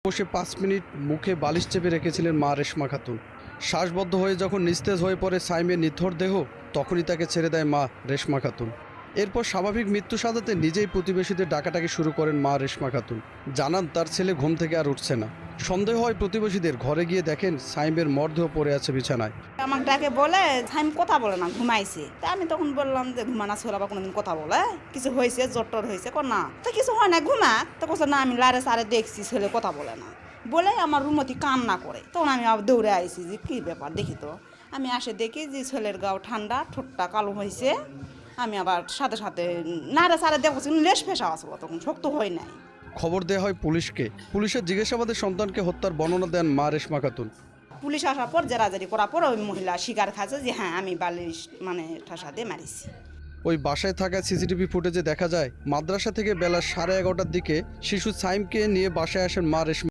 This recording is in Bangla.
বসে ৫ মিনিট মুখে বালিশ চেপে রেখেছিলেন মা রেশমা খাতুন। শ্বাসবদ্ধ হয়ে যখন নিস্তেজ হয়ে পড়ে সাইমের নিথর দেহ, তখনই তাকে ছেড়ে দেয় মা রেশমা খাতুন। এরপর স্বাভাবিক মৃত্যু সাজাতে নিজেই প্রতিবেশীদের ডাকাটাকি শুরু করেন মা রেশমা খাতুন। জানান তার ছেলে ঘুম থেকে আর উঠছে না। সন্দেহ হয় প্রতিবেশীদের, ঘরে গিয়ে দেখেন সাইমের মরদেহ পড়ে আছে বিছানায়। আমাকে ডাকে বলে সাইম কথা বলে না, ঘুমাইছে। তা আমি তখন বললাম যে ঘুমানা ছিল, আবার কোনোদিন কথা বলে কিছু হয়েছে, জ্বর টর হয়েছে না। তো কিছু হয় না, ঘুমা। তো কোথাও না, আমি লারে সারে দেখছি ছেলে কথা বলে না বলে আমার রুমতি কান্না করে। তখন আমি আবার দৌড়ে আইছি যে কী ব্যাপার দেখি। তো আমি আসে দেখি যে ছেলের গাও ঠান্ডা, ঠোঁটটা কালো হয়েছে। আমি আবার সাথে সাথে নাড়ে সারে দেখছি লেশ ফেসা আসলো, তখন শক্ত হয় নাই। খবর দেওয়া হয় পুলিশকে। পুলিশের জিজ্ঞাসাবাদে সন্তানকে হত্যার বর্ণনা দেন মা রেশমা খাতুন। পুলিশ আসার পর জেরাজারি করার পর ওই মহিলা স্বীকার খাচ্ছে যে হ্যাঁ আমি বালিশ ঠাসা দিয়ে মারিছি। ওই বাসায় থাকা সিসিটিভি ফুটেজে দেখা যায় মাদ্রাসা থেকে বেলা 11:30টার দিকে শিশু সাইমকে নিয়ে বাসায় আসেন মা রেশমা।